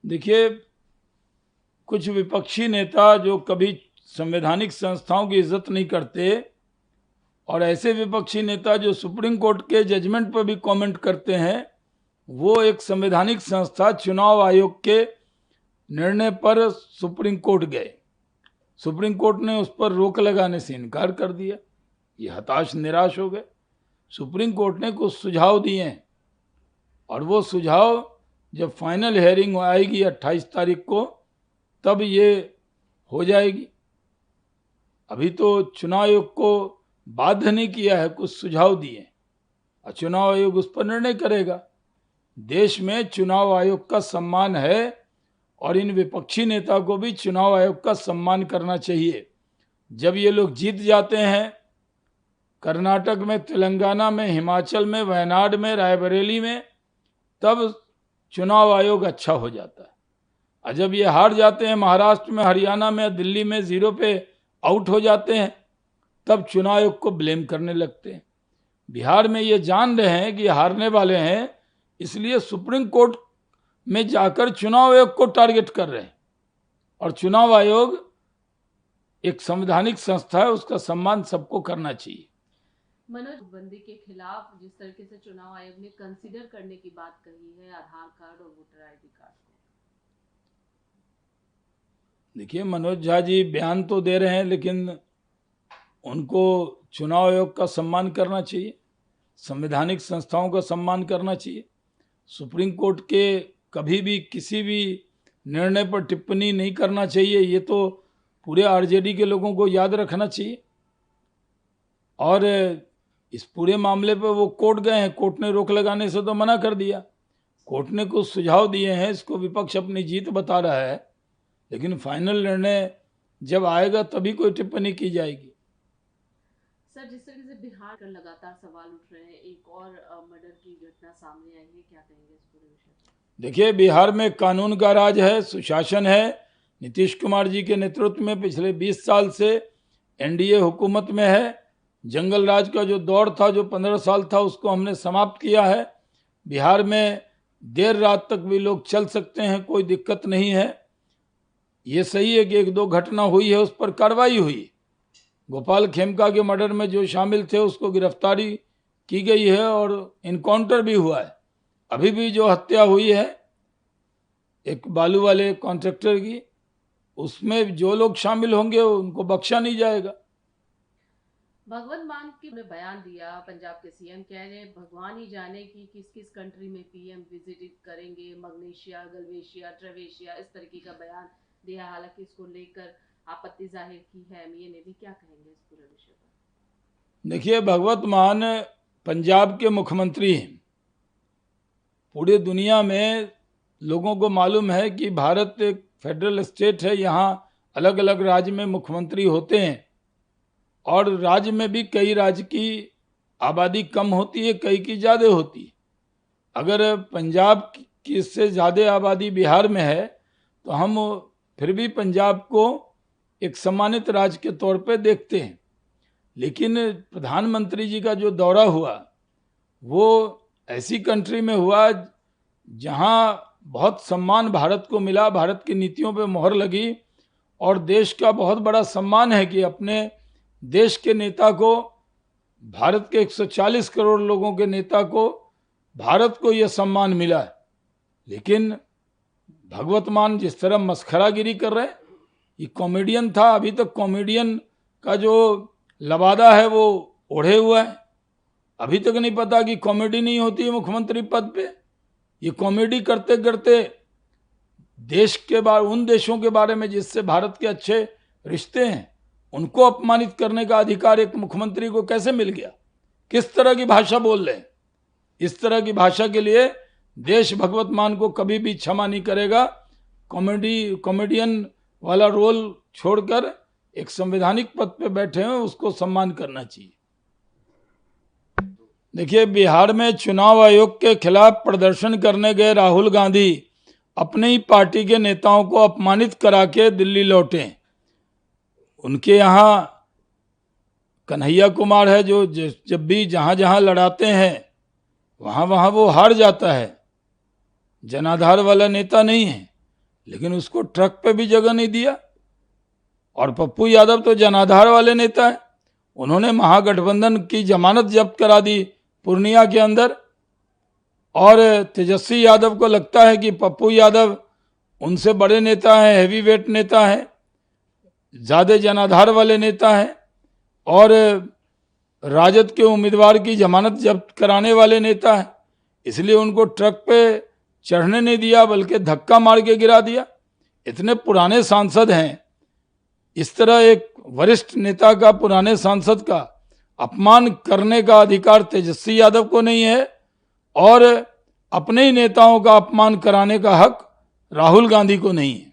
देखिए, कुछ विपक्षी नेता जो कभी संवैधानिक संस्थाओं की इज्जत नहीं करते और ऐसे विपक्षी नेता जो सुप्रीम कोर्ट के जजमेंट पर भी कमेंट करते हैं, वो एक संवैधानिक संस्था चुनाव आयोग के निर्णय पर सुप्रीम कोर्ट गए। सुप्रीम कोर्ट ने उस पर रोक लगाने से इनकार कर दिया। ये हताश निराश हो गए। सुप्रीम कोर्ट ने कुछ सुझाव दिए हैं और वो सुझाव जब फाइनल हेयरिंग आएगी 28 तारीख को, तब ये हो जाएगी। अभी तो चुनाव आयोग को बाध्य नहीं किया है, कुछ सुझाव दिए और चुनाव आयोग उस पर निर्णय करेगा। देश में चुनाव आयोग का सम्मान है और इन विपक्षी नेता को भी चुनाव आयोग का सम्मान करना चाहिए। जब ये लोग जीत जाते हैं, कर्नाटक में, तेलंगाना में, हिमाचल में, वायनाड में, रायबरेली में, तब चुनाव आयोग अच्छा हो जाता है। और जब ये हार जाते हैं महाराष्ट्र में, हरियाणा में, दिल्ली में, जीरो पे आउट हो जाते हैं, तब चुनाव आयोग को ब्लेम करने लगते हैं। बिहार में ये जान रहे हैं कि हारने वाले हैं, इसलिए सुप्रीम कोर्ट में जाकर चुनाव आयोग को टारगेट कर रहे हैं। और चुनाव आयोग एक संवैधानिक संस्था है, उसका सम्मान सबको करना चाहिए। मनोज, बंदी के खिलाफ जिस तरीके से चुनाव आयोग ने कंसीडर करने की बात कही है आधार कार्ड और वोटर आईडी कार्ड को, देखिए, मनोज झा जी बयान तो दे रहे हैं, लेकिन उनको चुनाव आयोग का सम्मान करना चाहिए, संवैधानिक संस्थाओं का सम्मान करना चाहिए। सुप्रीम कोर्ट के कभी भी किसी भी निर्णय पर टिप्पणी नहीं करना चाहिए, ये तो पूरे आरजेडी के लोगों को याद रखना चाहिए। और इस पूरे मामले पर वो कोर्ट गए हैं, कोर्ट ने रोक लगाने से तो मना कर दिया। कोर्ट ने कुछ सुझाव दिए हैं, इसको विपक्ष अपनी जीत बता रहा है, लेकिन फाइनल निर्णय जब आएगा तभी कोई टिप्पणी की जाएगी। सर, जिस तरीके से बिहार का लगातार सवाल उठ रहे हैं, एक और मर्डर की घटना सामने आई है, क्या कहेंगे इस पूरे विषय पर? देखिए, बिहार में कानून का राज है, सुशासन है। नीतीश कुमार जी के नेतृत्व में पिछले 20 साल से एनडीए हुकूमत में है। जंगल राज का जो दौर था, जो 15 साल था, उसको हमने समाप्त किया है। बिहार में देर रात तक भी लोग चल सकते हैं, कोई दिक्कत नहीं है। ये सही है कि एक दो घटना हुई है, उस पर कार्रवाई हुई। गोपाल खेमका के मर्डर में जो शामिल थे उसको गिरफ्तारी की गई है और इनकाउंटर भी हुआ है। अभी भी जो हत्या हुई है एक बालू वाले कॉन्ट्रैक्टर की, उसमें जो लोग शामिल होंगे उनको बख्शा नहीं जाएगा। भगवंत मान की ने बयान दिया, पंजाब के सीएम कह रहे हैं भगवान ही जाने कि किस किस कंट्री में पीएम विजिट करेंगे, मग्नेशिया, गलवेशिया, ट्रेवेशिया, इस तरीके का बयान दिया। हालांकि इसको लेकर आपत्ति जाहिर की है एमईए ने भी, क्या कहेंगे इस पूरे विषय पर? देखिए, भगवंत मान पंजाब के मुख्यमंत्री हैं। पूरे दुनिया में लोगों को मालूम है कि भारत एक फेडरल स्टेट है, यहाँ अलग अलग राज्य में मुख्यमंत्री होते हैं और राज्य में भी कई राज्य की आबादी कम होती है, कई की ज़्यादा होती है। अगर पंजाब की इससे ज़्यादा आबादी बिहार में है तो हम फिर भी पंजाब को एक सम्मानित राज्य के तौर पे देखते हैं। लेकिन प्रधानमंत्री जी का जो दौरा हुआ वो ऐसी कंट्री में हुआ जहां बहुत सम्मान भारत को मिला, भारत की नीतियों पे मोहर लगी और देश का बहुत बड़ा सम्मान है कि अपने देश के नेता को, भारत के 140 करोड़ लोगों के नेता को, भारत को यह सम्मान मिला है। लेकिन भगवंत मान जिस तरह मस्खरागिरी कर रहे हैं, ये कॉमेडियन था। अभी तक कॉमेडियन का जो लबादा है वो ओढ़े हुआ है। अभी तक नहीं पता कि कॉमेडी नहीं होती है मुख्यमंत्री पद पे। ये कॉमेडी करते करते देश के बारे, उन देशों के बारे में जिससे भारत के अच्छे रिश्ते हैं, उनको अपमानित करने का अधिकार एक मुख्यमंत्री को कैसे मिल गया? किस तरह की भाषा बोल रहे हैं? इस तरह की भाषा के लिए देश भगवंत मान को कभी भी क्षमा नहीं करेगा। कॉमेडियन वाला रोल छोड़कर एक संवैधानिक पद पे बैठे हैं, उसको सम्मान करना चाहिए। देखिए, बिहार में चुनाव आयोग के खिलाफ प्रदर्शन करने गए राहुल गांधी अपनी ही पार्टी के नेताओं को अपमानित करा के दिल्ली लौटे। उनके यहाँ कन्हैया कुमार है जो जब भी जहाँ जहाँ लड़ाते हैं वहाँ वहाँ वो हार जाता है। जनाधार वाला नेता नहीं है। लेकिन उसको ट्रक पे भी जगह नहीं दिया। और पप्पू यादव तो जनाधार वाले नेता हैं, उन्होंने महागठबंधन की जमानत जब्त करा दी पूर्णिया के अंदर। और तेजस्वी यादव को लगता है कि पप्पू यादव उनसे बड़े नेता हैं, हैवी वेट नेता हैं, ज्यादा जनाधार वाले नेता हैं और राजद के उम्मीदवार की जमानत जब्त कराने वाले नेता हैं, इसलिए उनको ट्रक पे चढ़ने नहीं दिया बल्कि धक्का मार के गिरा दिया। इतने पुराने सांसद हैं, इस तरह एक वरिष्ठ नेता का, पुराने सांसद का अपमान करने का अधिकार तेजस्वी यादव को नहीं है और अपने ही नेताओं का अपमान कराने का हक राहुल गांधी को नहीं है।